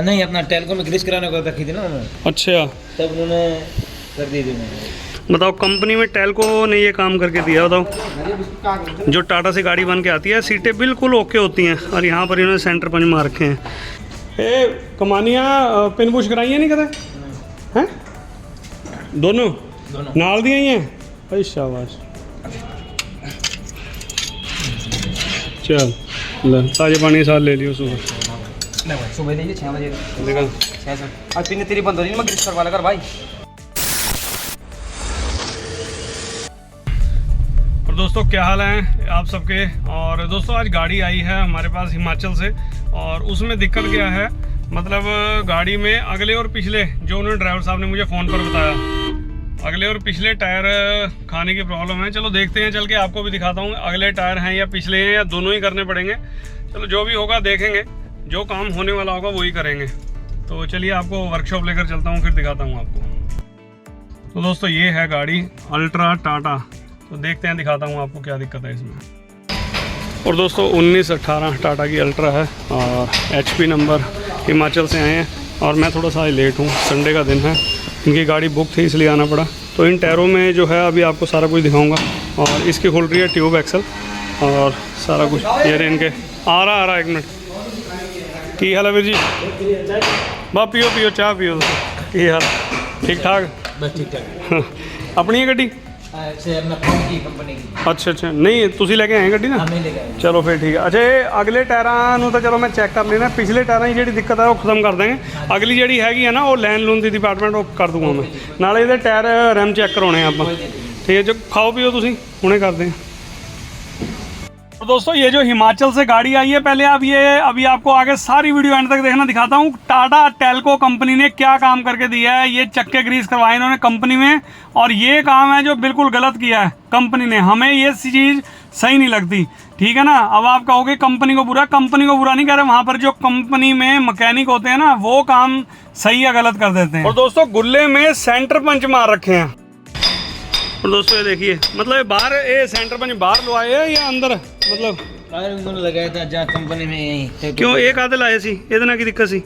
नहीं, अपना टेलको में ग्रीस कराने को रखी थी ना उन्होंने, अच्छा, तब उन्होंने कर दी थी। बताओ कंपनी में टेलको ने ये काम करके दिया। बताओ जो टाटा से गाड़ी बन के आती है सीटें बिल्कुल ओके होती हैं और यहाँ पर इन्होंने सेंटर पंच मार रखे हैं। ए कमानियाँ पिन पुश कराई है नहीं कदे हैं? दोनों नाल दिया ही हैं। भाई शाबाश, चल ले ताजे पानी के साथ ले लियो सुबह। सुबह लीजिए 6 बजे निकल। आज पिन तेरी बंद हो रही, मैं ग्रीस करवा लगा भाई। और दोस्तों क्या हाल है आप सबके। और दोस्तों आज गाड़ी आई है हमारे पास हिमाचल से, और उसमें दिक्कत क्या है, मतलब गाड़ी में अगले और पिछले, जो उन्होंने ड्राइवर साहब ने मुझे फ़ोन पर बताया, अगले और पिछले टायर खाने की प्रॉब्लम है। चलो देखते हैं, चल के आपको भी दिखाता हूँ अगले टायर हैं या पिछले हैं या दोनों ही करने पड़ेंगे। चलो जो भी होगा देखेंगे, जो काम होने वाला होगा वही करेंगे। तो चलिए आपको वर्कशॉप लेकर चलता हूँ, फिर दिखाता हूँ आपको। तो दोस्तों ये है गाड़ी अल्ट्रा टाटा, तो देखते हैं, दिखाता हूँ आपको क्या दिक्कत है इसमें। और दोस्तों 1918 टाटा की अल्ट्रा है और HP नंबर, हिमाचल से आए हैं और मैं थोड़ा सा लेट हूँ, संडे का दिन है, इनकी गाड़ी बुक थी इसलिए आना पड़ा। तो इन टायरों में जो है अभी आपको सारा कुछ दिखाऊंगा। और इसकी खुल रही है ट्यूब एक्सल और सारा कुछ ये रहे इनके। आ रहा 1 मिनट। की हाल है वीर जी? बा पियो पियो चाह पियो। की हाल? ठीक ठाक? बस ठीक ठाक। अपनी है गड्डी? कंपनी की। अच्छा, नहीं तुसी लेके आए गड्डी ना? चलो फिर ठीक है। अच्छा ये अगले टायरां तो चलो मैं चेक कर लेना, पिछले टायरां की जी दिक्कत है वो खत्म कर देंगे। अगली जी हैगी है ना वो लैन लून दी डिपार्टमेंट वो कर दूंगा मैं, नाले ये टायर रैम चेक कराने आप। ठीक है, जो खाओ पियो तुसी हुणे करते हैं। तो दोस्तों ये जो हिमाचल से गाड़ी आई है, पहले आप ये अभी आपको आगे सारी वीडियो एंड तक देखना, दिखाता हूँ टाटा टेलको कंपनी ने क्या काम करके दिया है। ये चक्के ग्रीस करवाए इन्होंने कंपनी में, और ये काम है जो बिल्कुल गलत किया है कंपनी ने। हमें ये चीज़ सही नहीं लगती, ठीक है ना। अब आप कहोगे कंपनी को बुरा, कंपनी को बुरा नहीं कह रहे, वहाँ पर जो कंपनी में मैकेनिक होते हैं ना वो काम सही या गलत कर देते हैं। और दोस्तों गुल्ले में सेंटर पंच मार रखे हैं। और दोस्तों ये देखिए, मतलब ये बाहर ये सेंटर पंच बाहर लवाए है या अंदर, मतलब उन्होंने लगाया था जहाँ कंपनी में यहीं। क्यों एक आधे लाए सी ਇਹਦੇ ਨਾਲ की दिक्कत सी?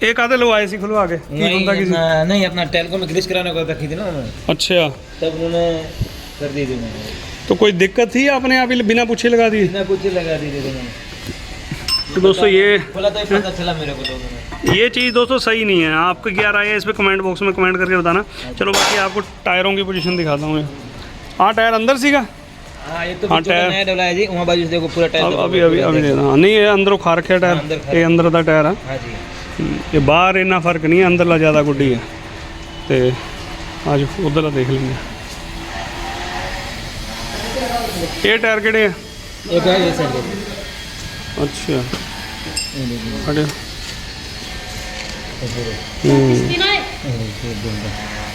एक आधे लवाए सी खुलवा के नहीं, अपना टेलको में ग्रीस कराने को रखी थी ना उन्होंने, अच्छा, तब उन्होंने कर दी थी। तो कोई दिक्कत थी अपने आप ही बिना पूछे लगा दी? बिना पूछे लगा दी थी। तो दोस्तों ये बोला तो पता चला मेरे को। ये चीज़ दोस्तों सही नहीं है। आपको क्या राय है इस पर कमेंट बॉक्स में कमेंट करके बताना। चलो बाकी आपको टायरों की पोजीशन दिखाता हूँ। हाँ टायर अंदर सीगा। हाँ, ये तो नया डला है जी, वहाँ बाजू से देखो पूरा टायर अभी देना नहीं, ये अंदरों खा रखे टायर, ये अंदर का टायर है। हाँ जी, ये बाहर इन्ना फर्क नहीं है, अंदरला ज़्यादा गुड्डी है। तो आज उधरला देख लेंगे। ये टायर केड़े है? एक है ये साइड। अच्छा अरे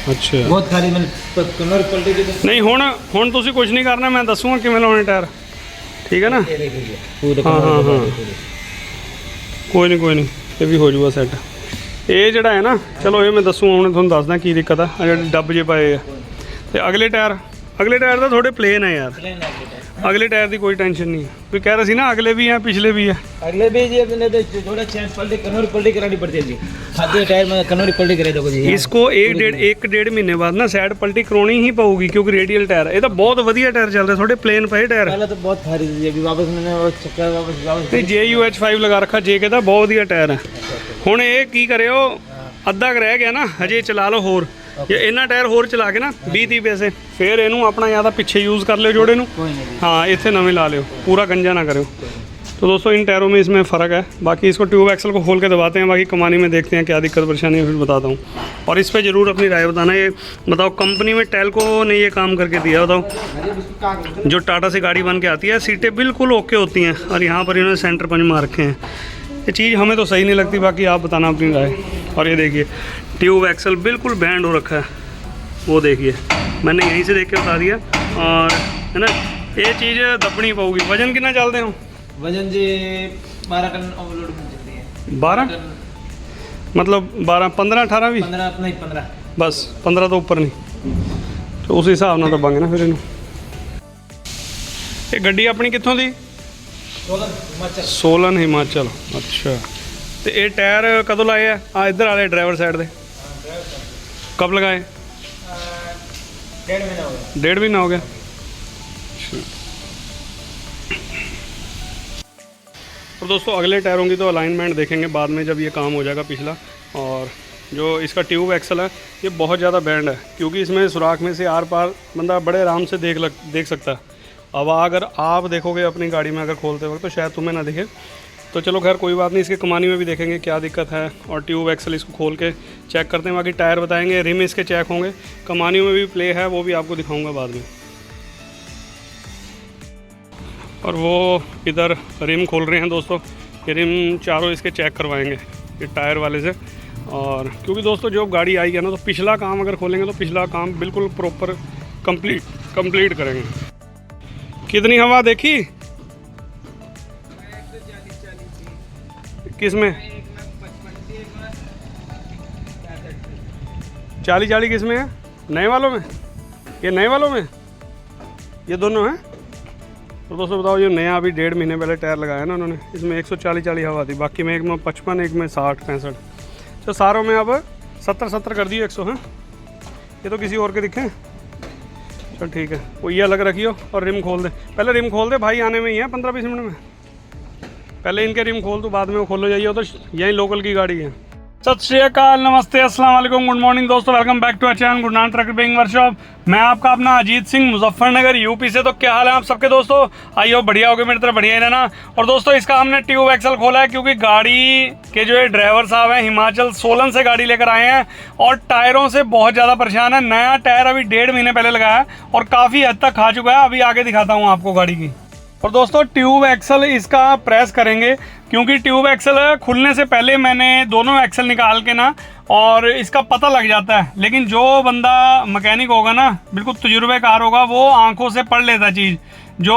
अच्छा, बहुत खाली मैंने कनर पलटी की। नहीं हुण तुसी कुछ नहीं करना, मैं दसूँगा किवें लाने टायर, ठीक है ना। हाँ कोई नहीं ये भी हो जाऊगा सैट। ये जड़ा है ना, चलो ये मैं दसूँगा, उन्हें थोड़ा दसदा की दिक्कत है। डब जे पाए तो अगले टायर तो थोड़े प्लेन है यार, अगले टायर की कोई टेंशन नहीं है। कोई कह रहा सी ना अगले भी हैं पिछले भी है। अगले भी जी अपने तो थोड़ा चेंज कनौरी पलटी करानी पड़ती है जी, खाते टायर में कनौरी पलटी करे दो जी। इसको एक डेढ़ महीने बाद ना साइड पलटी करानी ही पऊगी, क्योंकि रेडियल टायर ये तो बहुत वधिया टायर चल रहा है, थोड़े प्लेन पे टायर पहले तो बहुत खारी थी, अभी वापस मैंने चक्कर वापस JUH5 लगा रखा, जे कहता बहुत वधिया टायर है। हुण ये की करियो, अद्धा रह गया ना हजे चला लो होर, ये इन्ना टायर होर चला के ना 20-30 पैसे, फिर इनू अपना या तो पिछे यूज़ कर लियो जोड़े नू, हाँ इतने नवे ला लियो, पूरा गंजा ना करो। तो दोस्तों इन टायरों में इसमें फ़र्क है। बाकी इसको ट्यूब एक्सल को खोल के दबाते हैं, बाकी कमानी में देखते हैं क्या दिक्कत परेशानी है, फिर बताता हूँ। और इस पर ज़रूर अपनी राय बताना। ये बताओ कंपनी में टेलको ने ये काम करके दिया, बताओ जो टाटा से गाड़ी बन के आती है सीटें बिल्कुल ओके होती हैं और यहाँ पर इन्होंने सेंटर पंच मार रखे हैं। ये चीज़ हमें तो सही नहीं लगती, बाकी आप बताना अपनी राय। और ये देखिए ट्यूब एक्सल बिल्कुल बैंड हो रखा है, वो देखिए मैंने यहीं से देख के बता दिया। और है ना ये चीज़ दबनी पड़ेगी। वजन कितना चलते हो? वजन जी 12 टन ओवरलोड में चलती है। 12 मतलब 12 15 18 भी 15 नहीं 15 बस 15 तो ऊपर नहीं, तो उस हिसाब नाल दबांगे ना फिर इनू। ये गड्डी अपनी कित्थों दी? सोलन हिमाचल। सोलन हिमाचल, अच्छा तो ये टायर कदों लाए है? हाँ इधर आ रहे ड्राइवर साइड दे। कब लगाए? 1.5 महीना हो गया। 1.5 महीना हो गया। और दोस्तों अगले टायरों की तो अलाइनमेंट देखेंगे बाद में जब ये काम हो जाएगा पिछला। और जो इसका ट्यूब एक्सल है ये बहुत ज़्यादा बैंड है, क्योंकि इसमें सुराख में से आर पार बंदा बड़े आराम से देख सकता है। अब अगर आप देखोगे अपनी गाड़ी में अगर खोलते वक्त तो शायद तुम्हें ना दिखे, तो चलो खैर कोई बात नहीं, इसके कमानी में भी देखेंगे क्या दिक्कत है और ट्यूब एक्सल इसको खोल के चेक करते हैं। बाकी टायर बताएंगे, रिम इसके चेक होंगे, कमानी में भी प्ले है वो भी आपको दिखाऊंगा बाद में। और वो इधर रिम खोल रहे हैं दोस्तों, ये रिम चारों इसके चेक करवाएंगे ये टायर वाले से। और क्योंकि दोस्तों जो गाड़ी आई है ना, तो पिछला काम अगर खोलेंगे तो पिछला काम बिल्कुल प्रॉपर कंप्लीट करेंगे। कितनी हवा देखी किसमें? 40 किस में है? नए वालों में? ये नए वालों में ये दोनों हैं। तो दोस्तों बताओ, ये नया अभी 1.5 महीने पहले टायर लगाया ना उन्होंने, इसमें 140 हवा थी, बाकी में एक में 55, एक में 60 65। तो सारों में अब 70 कर दिए 100 हैं। ये तो किसी और के दिखे। चल ठीक है, वो ये अलग रखियो और रिम खोल दे। पहले रिम खोल दे भाई, आने में ही है 15-20 मिनट में। पहले इनके रिम खोल, तो बाद में वो खोलो जाइए, तो यही लोकल की गाड़ी है। सत श्री अकाल, नमस्ते, अस्सलाम वालेकुम, गुड मॉर्निंग दोस्तों, welcome back to our channel Gurnaan truck repairing workshop. मैं आपका अपना अजीत सिंह, मुजफ्फरनगर यूपी से। तो क्या हाल है आप सबके दोस्तों? आइयो बढ़िया हो गए, मेरी तरफ बढ़िया ही रहना। और दोस्तों इसका हमने ट्यूब एक्सल खोला है, क्योंकि गाड़ी के जो ये ड्राइवर साहब हैं हिमाचल सोलन से गाड़ी लेकर आए हैं और टायरों से बहुत ज़्यादा परेशान है। नया टायर अभी 1.5 महीने पहले लगाया है और काफ़ी हद तक खा चुका है। अभी आगे दिखाता हूँ आपको गाड़ी की। और दोस्तों ट्यूब एक्सल इसका प्रेस करेंगे, क्योंकि ट्यूब एक्सल खुलने से पहले मैंने दोनों एक्सल निकाल के ना, और इसका पता लग जाता है। लेकिन जो बंदा मैकेनिक होगा ना, बिल्कुल तजुर्बेकार होगा, वो आंखों से पढ़ लेता चीज़, जो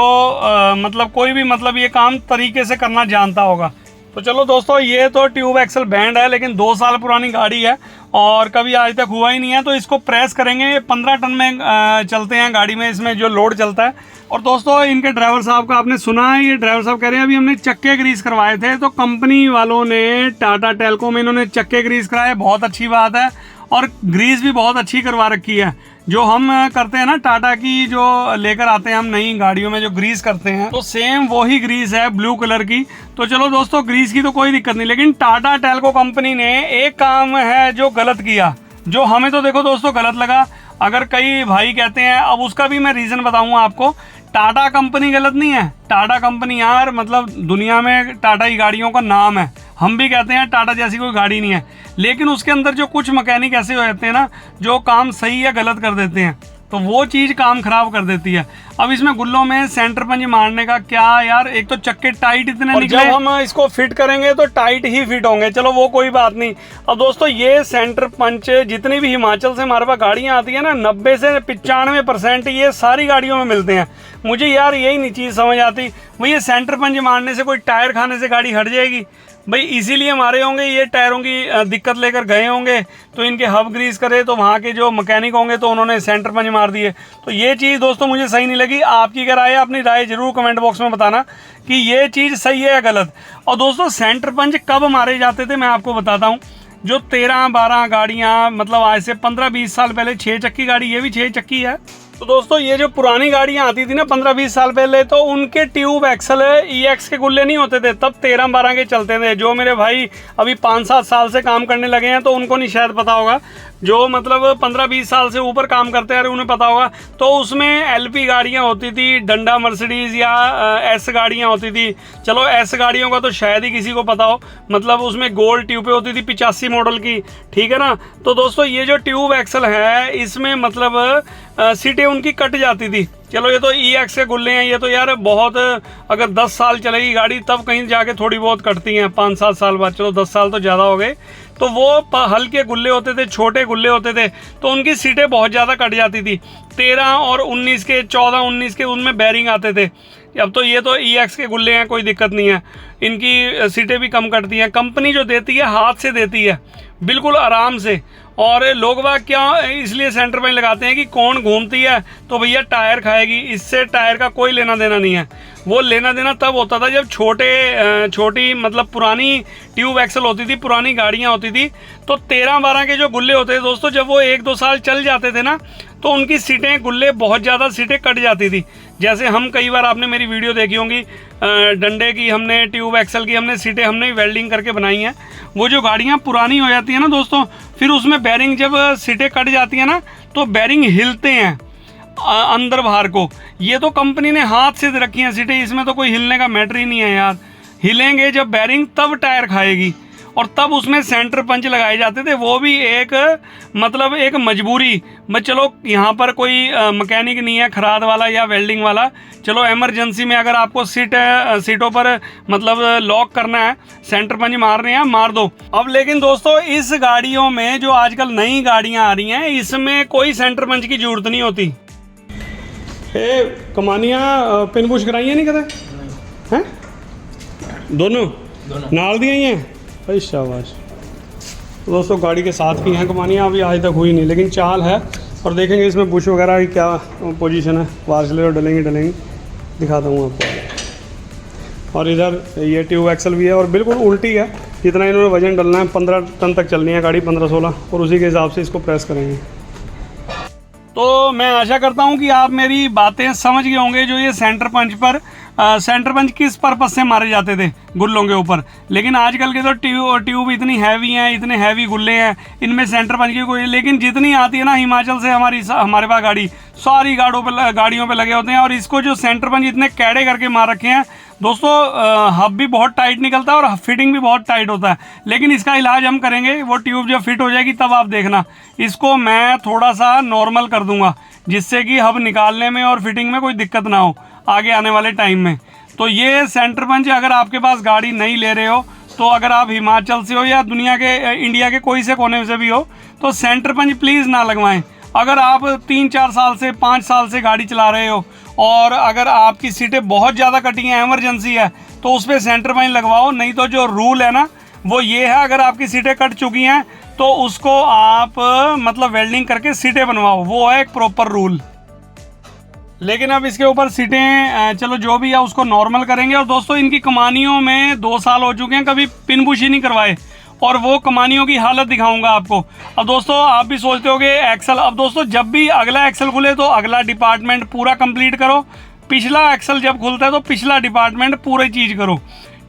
मतलब कोई भी मतलब ये काम तरीके से करना जानता होगा। तो चलो दोस्तों, ये तो ट्यूब एक्सल बैंड है, लेकिन 2 साल पुरानी गाड़ी है और कभी आज तक हुआ ही नहीं है। तो इसको प्रेस करेंगे। 15 टन में चलते हैं गाड़ी में, इसमें जो लोड चलता है। और दोस्तों इनके ड्राइवर साहब का आपने सुना है, ये ड्राइवर साहब कह रहे हैं अभी हमने चक्के ग्रीस करवाए थे। तो कंपनी वालों ने, टाटा टेल्को में इन्होंने चक्के ग्रीस कराए, बहुत अच्छी बात है। और ग्रीस भी बहुत अच्छी करवा रखी है। जो हम करते हैं ना, टाटा की जो लेकर आते हैं हम नई गाड़ियों में जो ग्रीस करते हैं, तो सेम वही ग्रीस है ब्लू कलर की। तो चलो दोस्तों, ग्रीस की तो कोई दिक्कत नहीं, लेकिन टाटा टेल्को कंपनी ने एक काम है जो गलत किया, जो हमें तो देखो दोस्तों गलत लगा। अगर कई भाई कहते हैं, अब उसका भी मैं रीज़न बताऊंगा आपको। टाटा कंपनी गलत नहीं है, टाटा कंपनी यार मतलब दुनिया में टाटा की गाड़ियों का नाम है। हम भी कहते हैं टाटा जैसी कोई गाड़ी नहीं है, लेकिन उसके अंदर जो कुछ मैकेनिक ऐसे हो जाते हैं ना, जो काम सही या गलत कर देते हैं, तो वो चीज़ काम खराब कर देती है। अब इसमें गुल्लों में सेंटर पंच मारने का क्या यार, एक तो चक्के टाइट इतने निकले, जब हम इसको फिट करेंगे तो टाइट ही फिट होंगे। चलो वो कोई बात नहीं। अब दोस्तों ये सेंटर पंच जितनी भी हिमाचल से हमारे पास गाड़ियाँ आती है ना, 90 से 95% ये सारी गाड़ियों में मिलते हैं। मुझे यार यही नहीं चीज़ समझ आती, भाई ये सेंटर पंच मारने से कोई टायर खाने से गाड़ी हट जाएगी? भाई इसीलिए मारे होंगे, ये टायरों की दिक्कत लेकर गए होंगे, तो इनके हब ग्रीस करे, तो वहाँ के जो मैकेनिक होंगे तो उन्होंने सेंटर पंच मार दिए। तो ये चीज़ दोस्तों मुझे सही नहीं लगी। आपकी क्या राय है? अपनी राय जरूर कमेंट बॉक्स में बताना कि ये चीज़ सही है या गलत। और दोस्तों सेंटर पंच कब मारे जाते थे मैं आपको बताता हूँ। जो 13-12 गाड़ियाँ, मतलब आज से 15-20 साल पहले 6 चक्की गाड़ी, ये भी 6 चक्की है। तो दोस्तों ये जो पुरानी गाड़ियाँ आती थी ना 15-20 साल पहले, तो उनके ट्यूब एक्सल EX के गुल्ले नहीं होते थे, तब 13-12 के चलते थे। जो मेरे भाई अभी 5-7 साल से काम करने लगे हैं, तो उनको नहीं शायद पता होगा। जो मतलब 15-20 साल से ऊपर काम करते हैं उन्हें पता होगा। तो उसमें LP गाड़ियाँ होती थी, डंडा मर्सिडीज़ या S गाड़ियाँ होती थी। चलो S गाड़ियों का तो शायद ही किसी को पता हो, मतलब उसमें गोल्ड ट्यूबें होती थी 85 मॉडल की, ठीक है ना। तो दोस्तों ये जो ट्यूब एक्सल है, इसमें मतलब सीटें उनकी कट जाती थी। चलो ये तो EX के गुल्ले हैं, ये तो यार बहुत, अगर 10 साल चलेगी गाड़ी तब कहीं जाके थोड़ी बहुत कटती हैं, 5-7 साल बाद। चलो 10 साल तो ज़्यादा हो गए। तो वो हल्के गुल्ले होते थे, छोटे गुल्ले होते थे, तो उनकी सीटें बहुत ज़्यादा कट जाती थी। 13 और 19 के, 14-19 के उनमें बैरिंग आते थे। अब तो ये तो EX के गुल्ले हैं, कोई दिक्कत नहीं है, इनकी सीटें भी कम कटती हैं। कंपनी जो देती है हाथ से देती है, बिल्कुल आराम से। और लोग बाग क्या इसलिए सेंटर पंच लगाते हैं कि कौन घूमती है तो भैया टायर खाएगी, इससे टायर का कोई लेना देना नहीं है। वो लेना देना तब होता था जब छोटी मतलब पुरानी ट्यूब एक्सल होती थी, पुरानी गाड़ियाँ होती थी, तो 13-12 के जो गुल्ले होते थे दोस्तों, जब वो 1-2 साल चल जाते थे ना, तो उनकी सीटें गुल्ले बहुत ज़्यादा सीटें कट जाती थी। जैसे हम कई बार आपने मेरी वीडियो देखी होंगी, डंडे की हमने ट्यूब एक्सल की हमने सीटें हमने वेल्डिंग करके बनाई हैं। वो जो गाड़ियाँ पुरानी हो जाती हैं ना दोस्तों, फिर उसमें बैरिंग जब सीटें कट जाती हैं ना, तो बैरिंग हिलते हैं अंदर बाहर को। ये तो कंपनी ने हाथ से रखी हैं सीटें, इसमें तो कोई हिलने का मैटर ही नहीं है यार। हिलेंगे जब बैरिंग तब टायर खाएगी, और तब उसमें सेंटर पंच लगाए जाते थे, वो भी एक मतलब एक मजबूरी। बस चलो यहाँ पर कोई मैकेनिक नहीं है खराद वाला या वेल्डिंग वाला, चलो इमरजेंसी में अगर आपको सीटों पर मतलब लॉक करना है, सेंटर पंच मारने हैं, मार दो। अब लेकिन दोस्तों इस गाड़ियों में जो आजकल नई गाड़ियाँ आ रही हैं, इसमें कोई सेंटर पंच की जरूरत नहीं होती। कमानियाँ पिन पुश कराई है नहीं कदे हैं, दोनों नाल दी हैं भाई, शाबाश। दोस्तों गाड़ी के साथ की हैं कमानियाँ, अभी आज तक हुई नहीं, लेकिन चाल है। और देखेंगे इसमें बुश वगैरह की क्या पोजीशन है, वार्सलेर डलेंगे दिखाता हूँ आपको। और इधर ये ट्यूब एक्सल भी है, और बिल्कुल उल्टी है, जितना इन्होंने वजन डालना है 15 टन तक चलनी है गाड़ी, 15-16, और उसी के हिसाब से इसको प्रेस करेंगे। तो मैं आशा करता हूँ कि आप मेरी बातें समझ गए होंगे। जो ये सेंटर पंच किस पर्पज़ से मारे जाते थे गुल्लों के ऊपर, लेकिन आजकल के तो ट्यूब इतनी हैवी हैं, इतने हैवी गुल्ले हैं, इनमें सेंटर पंच की कोई, लेकिन जितनी आती है ना हिमाचल से हमारे पास गाड़ी, सारी गाड़ियों पे लगे होते हैं। और इसको जो सेंटर पंच इतने कैड़े करके मार रखे हैं दोस्तों, हब भी बहुत टाइट निकलता है और फिटिंग भी बहुत टाइट होता है। लेकिन इसका इलाज हम करेंगे, वो ट्यूब जब फिट हो जाएगी तब आप देखना, इसको मैं थोड़ा सा नॉर्मल कर दूंगा, जिससे कि हब निकालने में और फिटिंग में कोई दिक्कत ना हो आगे आने वाले टाइम में। तो ये सेंटर पंच अगर आपके पास गाड़ी नहीं ले रहे हो, तो अगर आप हिमाचल से हो या दुनिया के इंडिया के कोई से कोने से भी हो, तो सेंटर पंच प्लीज़ ना लगवाएं। अगर आप 3-4 साल से 5 साल से गाड़ी चला रहे हो, और अगर आपकी सीटें बहुत ज़्यादा कटी हैं, इमरजेंसी है, तो उस पर सेंटर पंच लगवाओ। नहीं तो जो रूल है ना वो ये है, अगर आपकी सीटें कट चुकी हैं तो उसको आप मतलब वेल्डिंग करके सीटें बनवाओ, वो है एक प्रॉपर रूल। लेकिन अब इसके ऊपर सीटें चलो जो भी है उसको नॉर्मल करेंगे। और दोस्तों इनकी कमानियों में 2 साल हो चुके हैं, कभी पिन पुश ही नहीं करवाए, और वो कमानियों की हालत दिखाऊंगा आपको। अब दोस्तों आप भी सोचते होगे एक्सल, अब दोस्तों जब भी अगला एक्सल खुले तो अगला डिपार्टमेंट पूरा कंप्लीट करो, पिछला एक्सल जब खुलता है तो पिछला डिपार्टमेंट पूरी चीज़ करो,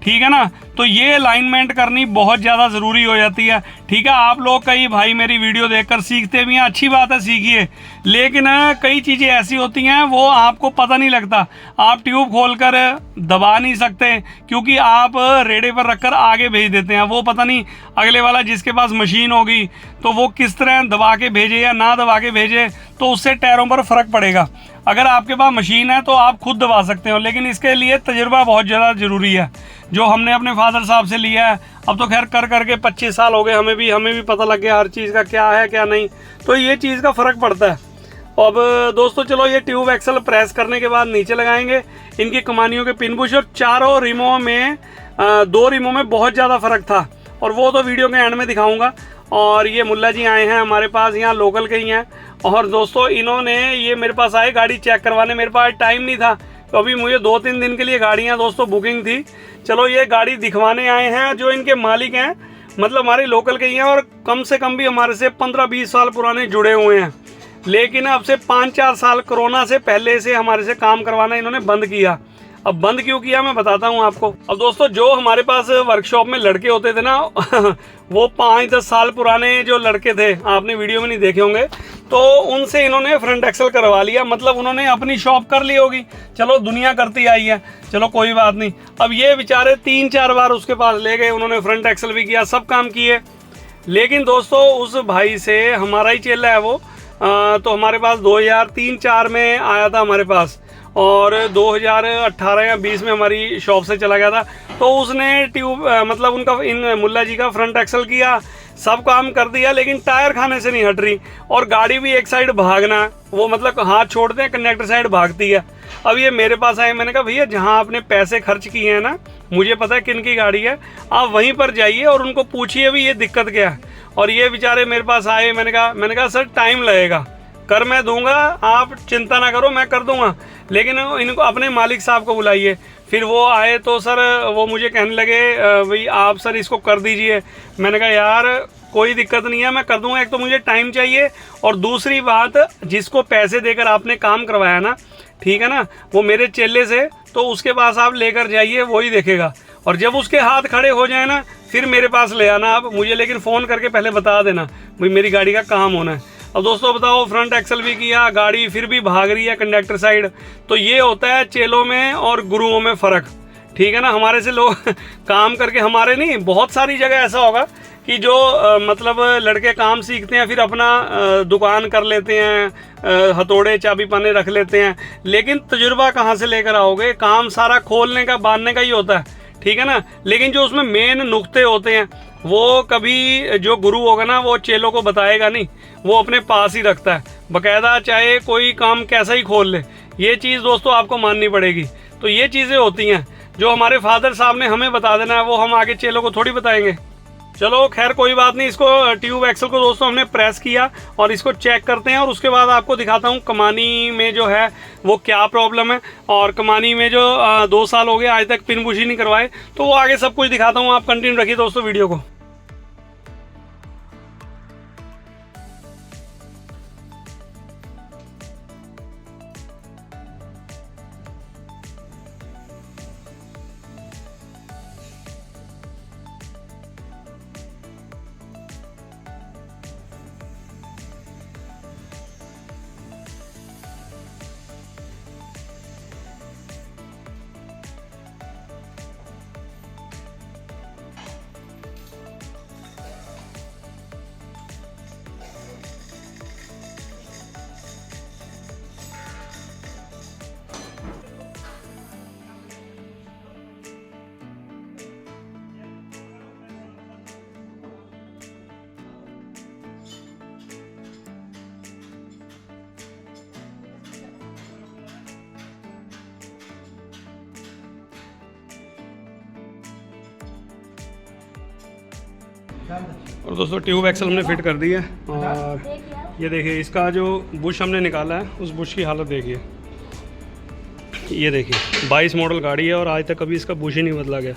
ठीक है ना। तो ये अलाइनमेंट करनी बहुत ज़्यादा ज़रूरी हो जाती है, ठीक है। आप लोग कई भाई मेरी वीडियो देखकर सीखते भी हैं, अच्छी बात है, सीखिए। लेकिन कई चीज़ें ऐसी होती हैं वो आपको पता नहीं लगता। आप ट्यूब खोलकर दबा नहीं सकते, क्योंकि आप रेडे पर रखकर आगे भेज देते हैं। वो पता नहीं अगले वाला जिसके पास मशीन होगी तो वो किस तरह दबा के भेजे या ना दबा के भेजे, तो उससे टायरों पर फ़र्क पड़ेगा। अगर आपके पास मशीन है तो आप खुद दबा सकते हो, लेकिन इसके लिए तजुर्बा बहुत ज़्यादा ज़रूरी है, जो हमने अपने फादर साहब से लिया है। अब तो खैर कर करके 25 साल हो गए, हमें भी पता लग गया हर चीज़ का क्या है क्या नहीं, तो ये चीज़ का फ़र्क पड़ता है। अब दोस्तों चलो ये ट्यूब एक्सल प्रेस करने के बाद नीचे लगाएंगे इनकी कमानियों के पिन पुश। और चारों रिमों में 2 रिमों में बहुत ज़्यादा फ़र्क था, और वो तो वीडियो के एंड में दिखाऊंगा। और ये मुल्ला जी आए हैं हमारे पास, यहाँ लोकल के ही हैं। और दोस्तों इन्होंने ये मेरे पास आए गाड़ी चेक करवाने, मेरे पास टाइम नहीं था, तो अभी मुझे 2-3 दिन के लिए गाड़ियाँ दोस्तों बुकिंग थी। चलो ये गाड़ी दिखवाने आए हैं। जो इनके मालिक हैं मतलब हमारे लोकल के ही हैं, और कम से कम भी हमारे से 15-20 साल पुराने जुड़े हुए हैं। लेकिन अब से 5-4 साल कोरोना से पहले से हमारे से काम करवाना इन्होंने बंद किया। अब बंद क्यों किया मैं बताता हूँ आपको। अब दोस्तों जो हमारे पास वर्कशॉप में लड़के होते थे ना वो 5-10 साल पुराने जो लड़के थे, आपने वीडियो में नहीं देखे होंगे, तो उनसे इन्होंने फ्रंट एक्सल करवा लिया। मतलब उन्होंने अपनी शॉप कर ली होगी, चलो दुनिया करती आई है, चलो कोई बात नहीं। अब ये बेचारे 3-4 बार उसके पास ले गए, उन्होंने फ्रंट एक्सल भी किया, सब काम किए। लेकिन दोस्तों उस भाई से हमारा ही चेला है वो, तो हमारे पास 2003-4 में आया था हमारे पास, और 2018 या 20 में हमारी शॉप से चला गया था। तो उसने ट्यूब मतलब उनका इन मुल्ला जी का फ्रंट एक्सल किया, सब काम कर दिया, लेकिन टायर खाने से नहीं हट रही। और गाड़ी भी एक साइड भागना, वो मतलब हाथ छोड़ते हैं कंडक्टर साइड भागती है। अब ये मेरे पास आए, मैंने कहा भैया जहाँ आपने पैसे खर्च किए हैं ना, मुझे पता है किन की गाड़ी है, आप वहीं पर जाइए और उनको पूछिए भी ये दिक्कत क्या है। और ये बेचारे मेरे पास आए, मैंने कहा सर टाइम लगेगा, कर मैं दूंगा, आप चिंता ना करो, मैं कर दूंगा, लेकिन इनको अपने मालिक साहब को बुलाइए। फिर वो आए तो सर वो मुझे कहने लगे भाई आप सर इसको कर दीजिए। मैंने कहा यार कोई दिक्कत नहीं है, मैं कर दूंगा, एक तो मुझे टाइम चाहिए और दूसरी बात जिसको पैसे देकर आपने काम करवाया ना, ठीक है ना, वो मेरे चेले से, तो उसके पास आप लेकर जाइए, वही देखेगा। और जब उसके हाथ खड़े हो जाए ना फिर मेरे पास ले आना आप मुझे, लेकिन फ़ोन करके पहले बता देना भाई मेरी गाड़ी का काम होना है। अब दोस्तों बताओ, फ्रंट एक्सल भी किया, गाड़ी फिर भी भाग रही है कंडक्टर साइड। तो ये होता है चेलों में और गुरुओं में फ़र्क, ठीक है ना। हमारे से लोग काम करके, हमारे नहीं, बहुत सारी जगह ऐसा होगा कि जो मतलब लड़के काम सीखते हैं फिर अपना दुकान कर लेते हैं, हथौड़े चाबी पाने रख लेते हैं, लेकिन तजुर्बा कहाँ से लेकर आओगे, काम सारा खोलने का बांधने का ही होता है, ठीक है ना। लेकिन जो उसमें मेन नुक्ते होते हैं वो कभी जो गुरु होगा ना वो चेलों को बताएगा नहीं, वो अपने पास ही रखता है बकायदा, चाहे कोई काम कैसा ही खोल ले। ये चीज़ दोस्तों आपको माननी पड़ेगी। तो ये चीज़ें होती हैं जो हमारे फादर साहब ने हमें बता देना है, वो हम आगे चेलों को थोड़ी बताएंगे। चलो खैर कोई बात नहीं, इसको ट्यूब एक्सल को दोस्तों हमने प्रेस किया और इसको चेक करते हैं और उसके बाद आपको दिखाता हूँ कमानी में जो है वो क्या प्रॉब्लम है। और कमानी में जो 2 साल हो गए आज तक पिन बुश ही नहीं करवाए, तो वो आगे सब कुछ दिखाता हूँ। आप कंटिन्यू रखिए दोस्तों वीडियो को। और दोस्तों ट्यूब एक्सल हमने फिट कर दी है और ये देखिए इसका जो बुश हमने निकाला है उस बुश की हालत देखिए। ये देखिए 22 मॉडल गाड़ी है और आज तक कभी इसका बुश ही नहीं बदला गया।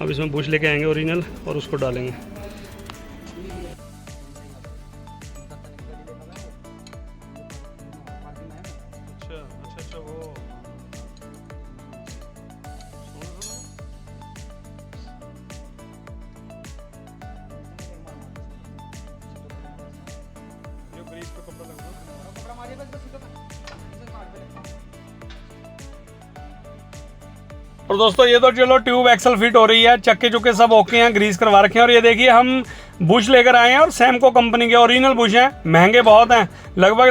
अब इसमें बुश लेके आएंगे ओरिजिनल और उसको डालेंगे। अच्छा वो और दोस्तों ये तो चलो ट्यूब एक्सल फिट हो रही है, चक्के चुक्के सब ओके हैं, ग्रीस करवा रखे हैं। और ये देखिए हम बुश लेकर आए हैं और सैमको कंपनी के ओरिजिनल बुश हैं, महंगे बहुत हैं, लगभग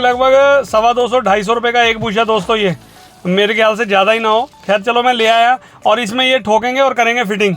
250-250 रुपये का एक बुश है दोस्तों। ये मेरे ख्याल से ज़्यादा ही ना हो, खैर चलो मैं ले आया और इसमें ये ठोकेंगे और करेंगे फिटिंग।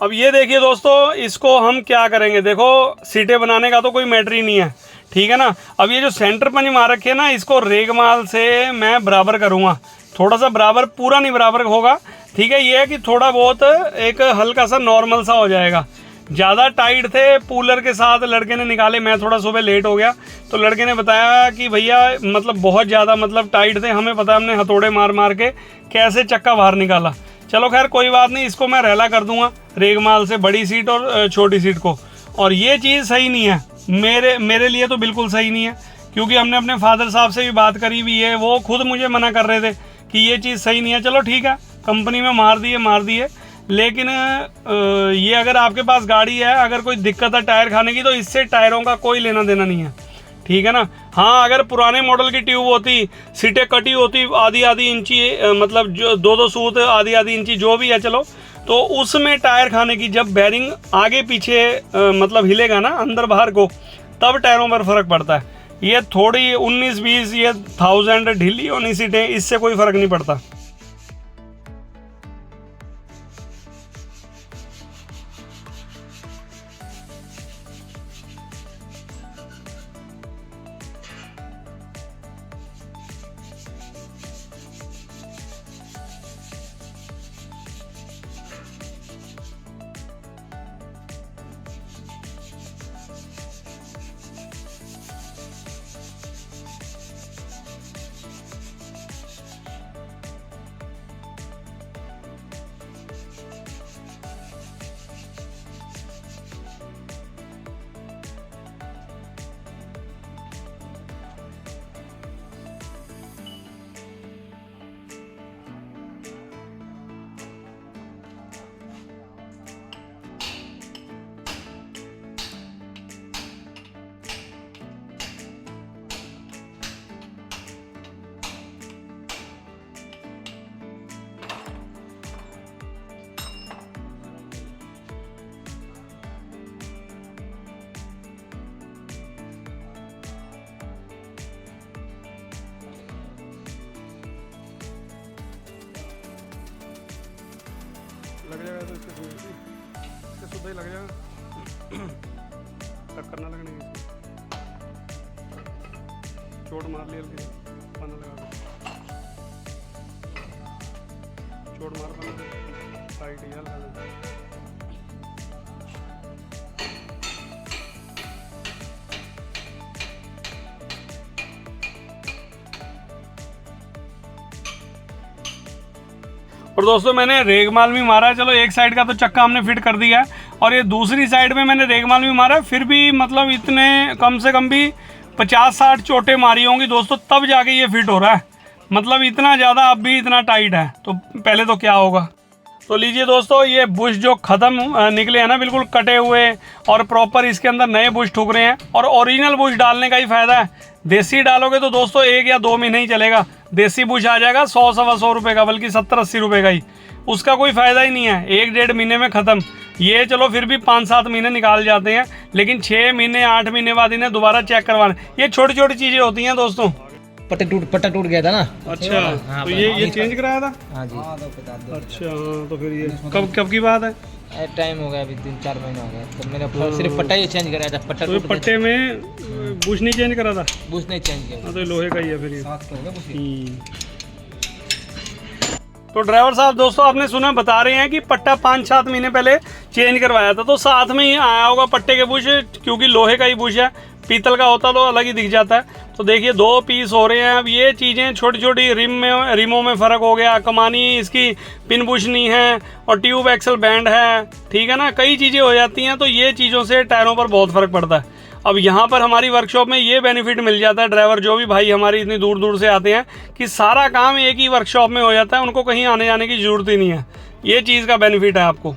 अब ये देखिए दोस्तों इसको हम क्या करेंगे, देखो सीटें बनाने का तो कोई मैटर ही नहीं है, ठीक है ना। अब ये जो सेंटर पंच मार रखे है ना, इसको रेगमाल से मैं बराबर करूँगा, थोड़ा सा बराबर, पूरा नहीं बराबर होगा, ठीक है। ये है कि थोड़ा बहुत एक हल्का सा नॉर्मल सा हो जाएगा। ज़्यादा टाइट थे, पूलर के साथ लड़के ने निकाले, मैं थोड़ा सुबह लेट हो गया तो लड़के ने बताया कि भैया मतलब बहुत ज़्यादा मतलब टाइट थे, हमें पता, हमने हथौड़े मार मार के कैसे चक्का बाहर निकाला। चलो खैर कोई बात नहीं, इसको मैं रेला कर दूंगा रेगमाल से, बड़ी सीट और छोटी सीट को। और ये चीज़ सही नहीं है मेरे लिए, तो बिल्कुल सही नहीं है, क्योंकि हमने अपने फादर साहब से भी बात करी हुई है, वो खुद मुझे मना कर रहे थे कि ये चीज़ सही नहीं है। चलो ठीक है, कंपनी में मार दिए, लेकिन ये अगर आपके पास गाड़ी है, अगर कोई दिक्कत है टायर खाने की, तो इससे टायरों का कोई लेना देना नहीं है, ठीक है ना। हाँ अगर पुराने मॉडल की ट्यूब होती, सीटें कटी होती आधी इंची, मतलब जो 2-2 सूत आधी इंची जो भी है, चलो तो उसमें टायर खाने की, जब बैरिंग आगे पीछे मतलब हिलेगा ना अंदर बाहर को, तब टायरों पर फ़र्क पड़ता है। ये थोड़ी 19-20 ये 1000 ढीली होनी सीटें, इससे कोई फ़र्क नहीं पड़ता। लग जाएगा तो इसके सुधा ही लग जाएगा, टक्कर ना लगने की, चोट मार लिया हल्की पाना लगा चोट मार पाना टाइट ही हल्का। और दोस्तों मैंने रेगमाल भी मारा है, चलो एक साइड का तो चक्का हमने फिट कर दिया है और ये दूसरी साइड में मैंने रेगमाल भी मारा है, फिर भी मतलब इतने कम से कम भी 50-60 चोटें मारी होंगी दोस्तों, तब जाके ये फिट हो रहा है। मतलब इतना ज़्यादा अब भी इतना टाइट है, तो पहले तो क्या होगा। तो लीजिए दोस्तों, ये बुश जो ख़त्म निकले हैं ना, बिल्कुल कटे हुए और प्रॉपर इसके अंदर नए बुश ठुक रहे हैं। और ओरिजिनल बुश डालने का ही फ़ायदा है, देसी डालोगे तो दोस्तों 1 या 2 महीने ही चलेगा, देसी बुश आ जाएगा 100-125 रुपये का, बल्कि 70-80 रुपये का ही, उसका कोई फ़ायदा ही नहीं है, 1-1.5 महीने में ख़त्म। ये चलो फिर भी 5-7 महीने निकाल जाते हैं, लेकिन 6 महीने 8 महीने बाद इन्हें दोबारा चेक करवाना। ये छोटी छोटी चीज़ें होती हैं दोस्तों। पट्टा टूट गया था ना। अच्छा, तो ये चेंज कराया था। हाँ जी। अच्छा, तो फिर ये कब की बात है? टाइम हो गया, अभी 3-4 महीने हो गए, तो मैंने सिर्फ पट्टा ही चेंज कराया था। पट्टा तो पट्टे में बुश नहीं चेंज करा था? बुश नहीं चेंज किया। तो लोहे का ही है फिर ये। तो ड्राइवर साहब दोस्तों आपने सुना, बता रहे हैं कि पट्टा 5-7 महीने पहले चेंज करवाया था, तो साथ में ही आया होगा पट्टे के बुश, क्योंकि लोहे का ही बुश है, पीतल का होता तो अलग ही दिख जाता है। तो देखिए 2 पीस हो रहे हैं। अब ये चीज़ें छोटी छोटी रिमों में फ़र्क हो गया, कमानी इसकी पिन बुश नहीं है और ट्यूब एक्सल बैंड है, ठीक है ना, कई चीज़ें हो जाती हैं, तो ये चीज़ों से टायरों पर बहुत फ़र्क पड़ता है। अब यहाँ पर हमारी वर्कशॉप में ये बेनिफिट मिल जाता है, ड्राइवर जो भी भाई हमारी इतनी दूर दूर से आते हैं, कि सारा काम एक ही वर्कशॉप में हो जाता है, उनको कहीं आने जाने की ज़रूरत ही नहीं है। ये चीज़ का बेनिफिट है आपको।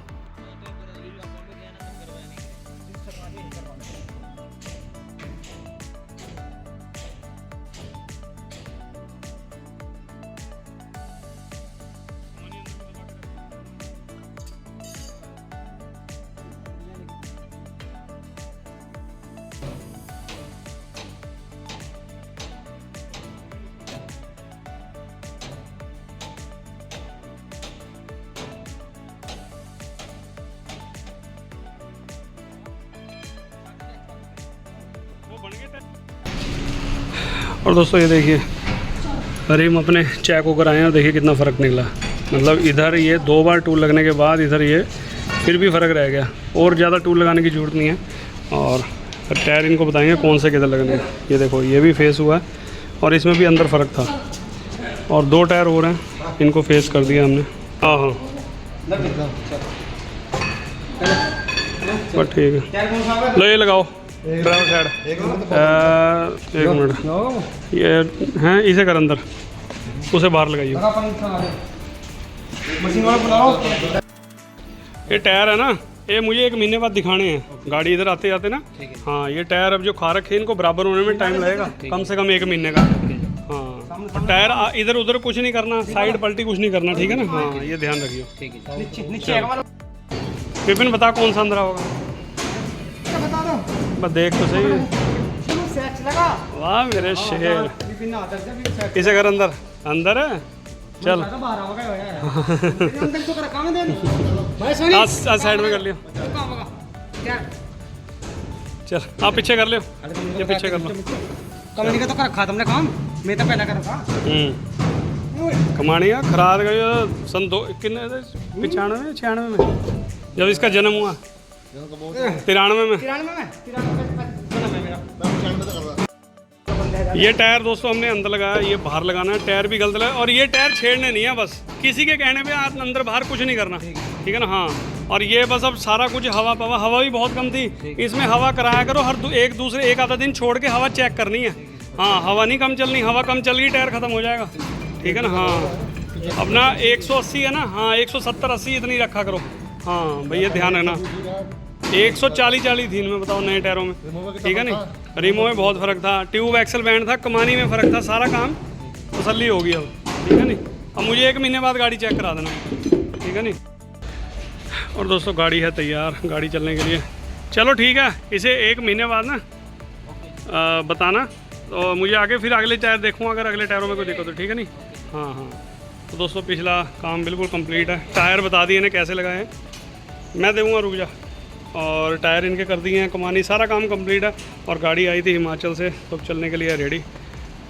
और दोस्तों ये देखिए, रिम अपने चेक होकर आए हैं और देखिए कितना फ़र्क निकला। मतलब इधर ये 2 बार टूल लगने के बाद इधर ये फिर भी फ़र्क रह गया, और ज़्यादा टूल लगाने की ज़रूरत नहीं है। और टायर इनको बताएंगे कौन से किधर लगने। ये देखो ये भी फेस हुआ है और इसमें भी अंदर फ़र्क था, और 2 टायर हो रहे हैं, इनको फेस कर दिया हमने। हाँ हाँ बस ठीक है, लो ये लगाओ ड्राइवर साइड। 1 मिनट, ये हैं इसे कर अंदर, उसे बाहर लगाइए। ये टायर है ना, ये मुझे 1 महीने बाद दिखाने हैं, गाड़ी इधर आते जाते ना। हाँ ये टायर अब जो खा रखे हैं, इनको बराबर होने में टाइम लगेगा, कम से कम 1 महीने का। हाँ और टायर इधर उधर कुछ नहीं करना, साइड पलटी कुछ नहीं करना, ठीक है ना। हाँ ये ध्यान रखिए। विपिन बता कौन सा अंदर होगा, बस देख तो सही। वाह मेरे शेर, इसे कर अंदर, अंदर है चल। आज साइड में कर लियो, चल आप पीछे कर लियो, ये पीछे कर लो। कमानी का तो कर रखा तुमने काम, मैं तो पहले कर रखा। कमानी का खराब गई सन 95-96 में, जब इसका जन्म हुआ। 93 में। ये टायर दोस्तों हमने अंदर लगाया, ये बाहर लगाना है, टायर भी गलत लगा, और ये टायर छेड़ने नहीं है, बस किसी के कहने पे आप अंदर बाहर कुछ नहीं करना, ठीक है ना। हाँ और ये बस अब सारा कुछ हवा भी बहुत कम थी, इसमें हवा कराया करो, हर एक आधा दिन छोड़ के हवा चेक करनी है। हाँ हवा नहीं कम चलनी, हवा कम चल गई टायर ख़त्म हो जाएगा, ठीक है ना। हाँ अपना 180 है ना, हाँ 170-80 इतनी रखा करो। हाँ भैया ध्यान रखना, 140 थी इनमें, बताओ नए टायरों में, ठीक है नहीं। रिमो में बहुत फ़र्क था, ट्यूब एक्सल बैंड था, कमानी में फ़र्क था, सारा काम तसल्ली होगी अब, ठीक है नहीं। अब मुझे 1 महीने बाद गाड़ी चेक करा देना, ठीक है नहीं। और दोस्तों गाड़ी है तैयार, गाड़ी चलने के लिए। चलो ठीक है, इसे 1 महीने बाद ना बताना, तो मुझे आगे फिर अगले टायर देखूँगा, अगर अगले टायरों में कोई दिक्कत हो, ठीक है नहीं। हाँ हाँ तो दोस्तों पिछला काम बिल्कुल कंप्लीट है। टायर बता दिए इन्हें कैसे लगाए हैं, मैं दूँगा, रुक जा। और टायर इनके कर दिए हैं, कमानी, सारा काम कंप्लीट है। और गाड़ी आई थी हिमाचल से, तो अब चलने के लिए रेडी।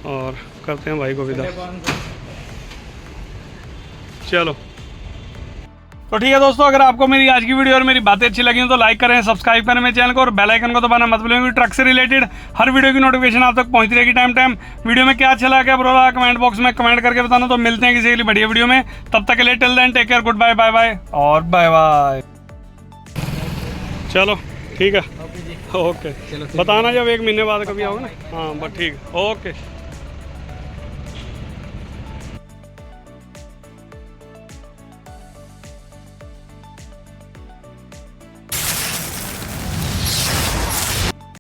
और करते हैं भाई को विदा। चलो तो ठीक है दोस्तों, अगर आपको मेरी आज की वीडियो और मेरी बातें अच्छी लगी तो लाइक करें, सब्सक्राइब करें मेरे चैनल को और बेल आइकन को दबाना मत भूलिए। ट्रक से रिलेटेड हर वीडियो की नोटिफिकेशन आप तक पहुंचती रहेगी टाइम टाइम। वीडियो में क्या अच्छा लगा, क्या बुरा लगा, कमेंट बॉक्स में कमेंट करके बताना। तो मिलते हैं किसी अगली बढ़िया वीडियो में, तब तक के लिए till then take care, good bye, bye bye और बाय बाय। चलो ठीक है, ओके, बताना जब 1 महीने बाद कभी आओगे ना। हाँ बस ठीक है, ओके।